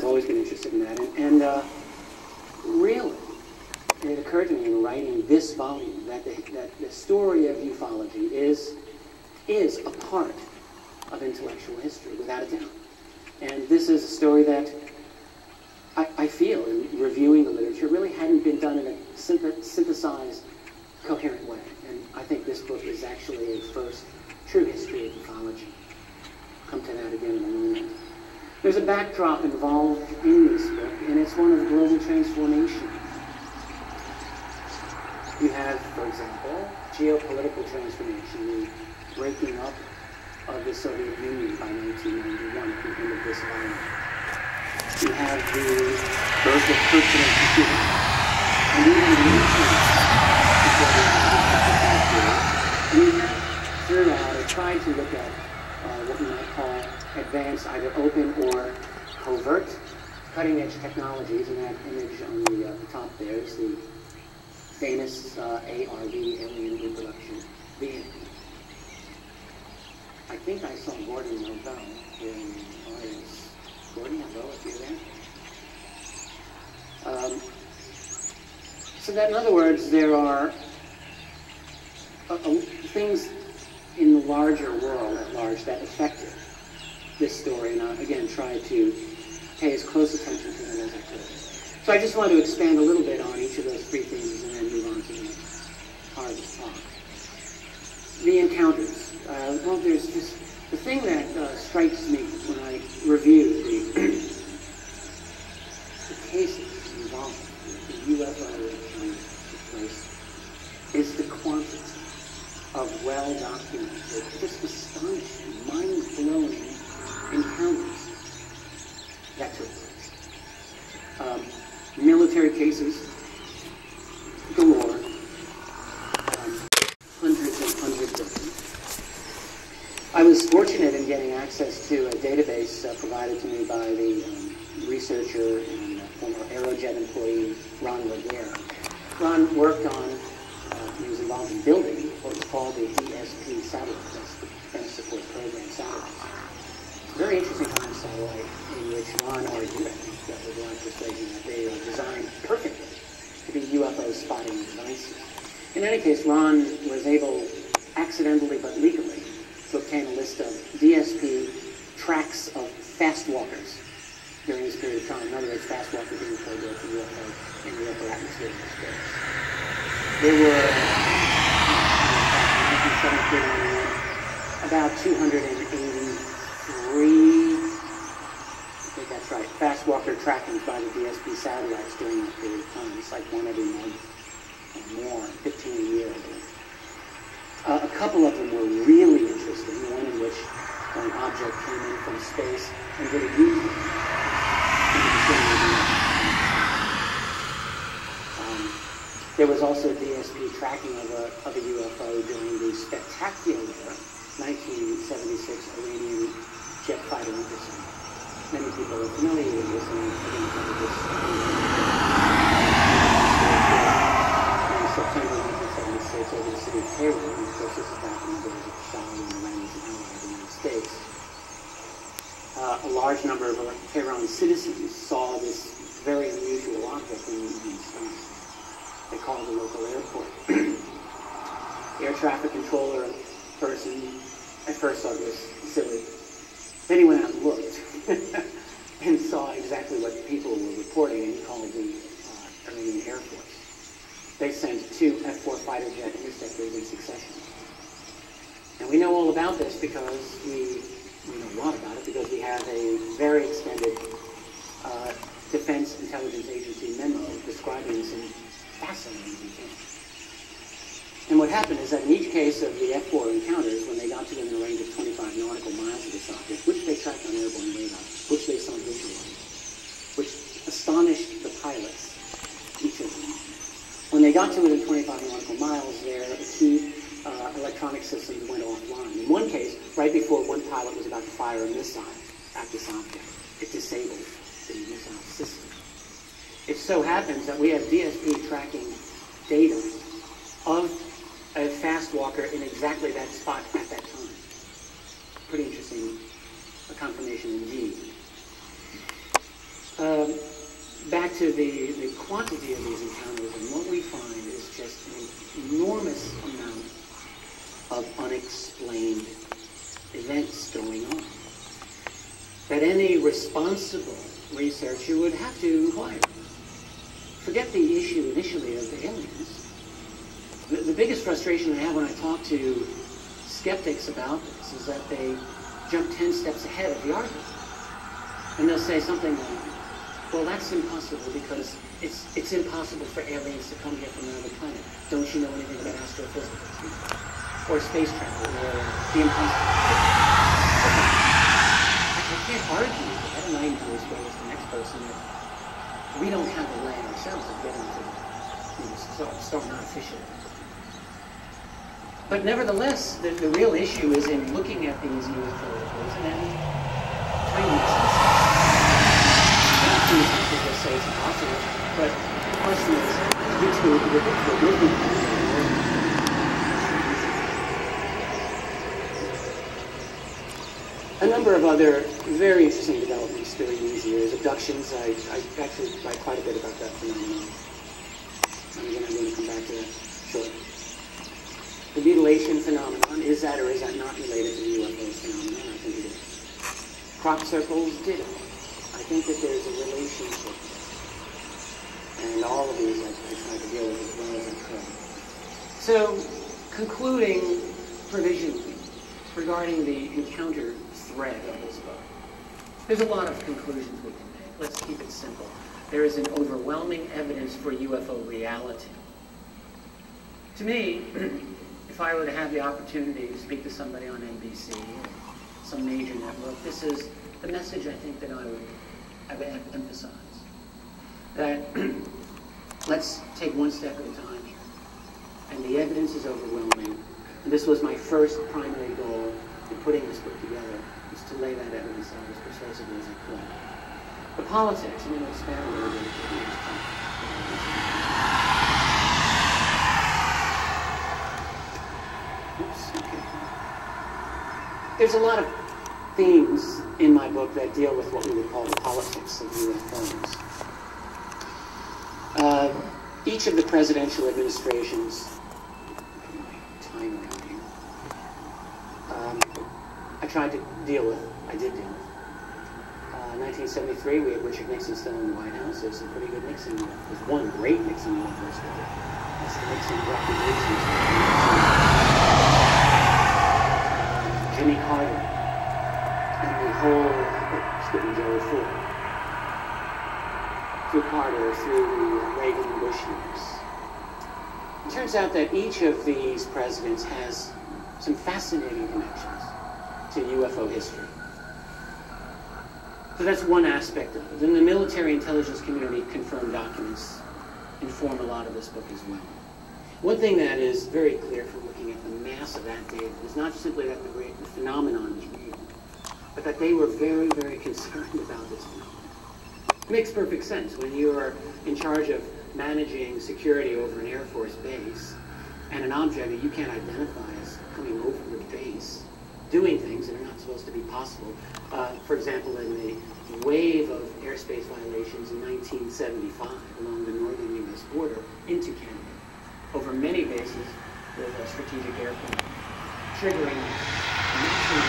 always been interested in that. And really, it occurred to me in writing this volume that the story of ufology is a part of intellectual history, without a doubt. And this is a story that I feel, in reviewing the literature, really hadn't been done in a synthesized, coherent way. And I think this book is actually a first true history of ufology. I'll come to that again in a moment. There's a backdrop involved in this book, and it's one of global transformation. You have, for example, geopolitical transformation, the breaking up of the Soviet Union by 1991 at the end of this volume. You have the birth of personal computing, and even the internet. Throughout, I tried to look at what we might call advanced, either open or covert, cutting-edge technologies, and that image on the top there is the famous ARV, alien reproduction vehicle. I think I saw Gordon Nobel here in the audience. Gordon, hello, if you're there. So that, in other words, there are things in the larger world at large that affected this story, and I, again, tried to pay as close attention to them as I could. So I just want to expand a little bit on each of those three things and then move on to the next part of the talk. The encounters. Well, there's just the thing that strikes me when I review the cases involved, the UFO that took place, is the quantity of well-documented, just astonishing, mind-blowing encounters that took place. Military cases galore, hundreds and hundreds of them. I was fortunate in getting access to a database provided to me by the researcher and former Aerojet employee Ron Laguerre. Ron worked on, he was involved in building what was called the DSP satellite, that's the Defense Support Program satellite. Very interesting kind of satellite in which Ron argued, I think that was Ron's persuasion, that they are designed perfectly to be UFO spotting devices. In any case, Ron was able, accidentally but legally, to obtain a list of DSP tracks of fast walkers during this period of time. In other words, fast walkers being referred to as UFO in the upper atmosphere of space. There were, about 283, I think that's right, fast walker trackings by the DSP satellites during that period of time. It's like one every month or more, 15 a year, I believe. A couple of them were really interesting. One in which an object came in from space and did a U-turn. There was also DSP tracking of a UFO during the spectacular 1976 Iranian jet fighter incident. Many people are familiar with this, and again, this in September 1976 over the city of Tehran. Of course, this is back in the days of Shah and the Iranians and allied the United States. A large number of Tehran citizens saw this very unusual object in the sky. They called it the local airport. Air traffic controller person at first thought it was silly. Then he went out and looked and saw exactly what people were reporting, and he called the Iranian Air Force. They sent 2 F-4 fighter jet interceptors in succession. And we know all about this because we know a lot about it because we have a very extended Defense Intelligence Agency memo describing some fascinating details. And what happened is that in each case of the F-4 encounters, when they got to within a range of 25 nautical miles of this object, which they tracked on airborne radar, which they saw visually, which astonished the pilots, each of them. When they got to within 25 nautical miles, their key electronic systems went offline. In one case, right before one pilot was about to fire a missile at this object, it disabled the missile system. It so happens that we have DSP tracking data of a fast walker in exactly that spot at that time. Pretty interesting confirmation indeed. back to the quantity of these encounters, and what we find is just an enormous amount of unexplained events going on that any responsible researcher would have to inquire. Forget the issue initially of the aliens. The biggest frustration I have when I talk to skeptics about this is that they jump 10 steps ahead of the argument. And they'll say something like, well, that's impossible because it's impossible for aliens to come here from another planet. Don't you know anything about astrophysics? Or space travel, or the impossible. I can't argue with that, and I know as well as the next person that we don't have the land ourselves to get into start an artificial. But nevertheless, the real issue is in looking at these UFOs and then trying to make sense of it. Not too easy to just say it's impossible, but the question is, which will be a number of other very interesting developments during these years. Abductions, I actually write quite a bit about that phenomenon. And again, I'm going to come back to that shortly. The mutilation phenomenon, is that or is that not related to the UFO phenomenon? I think it is. Crop circles, ditto. I think that there's a relationship there. And all of these I try to deal with as well as I could. So, concluding provisionally regarding the encounter thread of this book, there's a lot of conclusions we can make. Let's keep it simple. There is an overwhelming evidence for UFO reality. To me, if I were to have the opportunity to speak to somebody on NBC or some major network, this is the message I think that I would emphasize. That let's take one step at a time here. And the evidence is overwhelming. And this was my first primary goal in putting this book together, is to lay that evidence out as persuasively as I could. The politics, I'm going to expand a little bit. Oops, okay. There's a lot of themes in my book that deal with what we would call the politics of UFOs. Each of the presidential administrations, time around here, I tried to deal with, I did deal with. 1973, we had Richard Nixon still in the White House. There's some pretty good Nixon. There's one great Nixon universe. That's the Nixon recognition. Jimmy Carter and the whole, skipping Jerry Ford, through Carter, through the Reagan and Bush years. It turns out that each of these presidents has some fascinating connections to UFO history. So that's one aspect of it. Then the military intelligence community confirmed documents inform a lot of this book as well. One thing that is very clear from looking at the mass of that data is not simply that the phenomenon is real, but that they were very, very concerned about this phenomenon. It makes perfect sense when you are in charge of managing security over an Air Force base and an object that you can't identify as coming over your base, doing things that are not supposed to be possible. For example, in the wave of airspace violations in 1975 along the northern U.S. border into Canada, over many bases with a strategic aircraft, triggering a national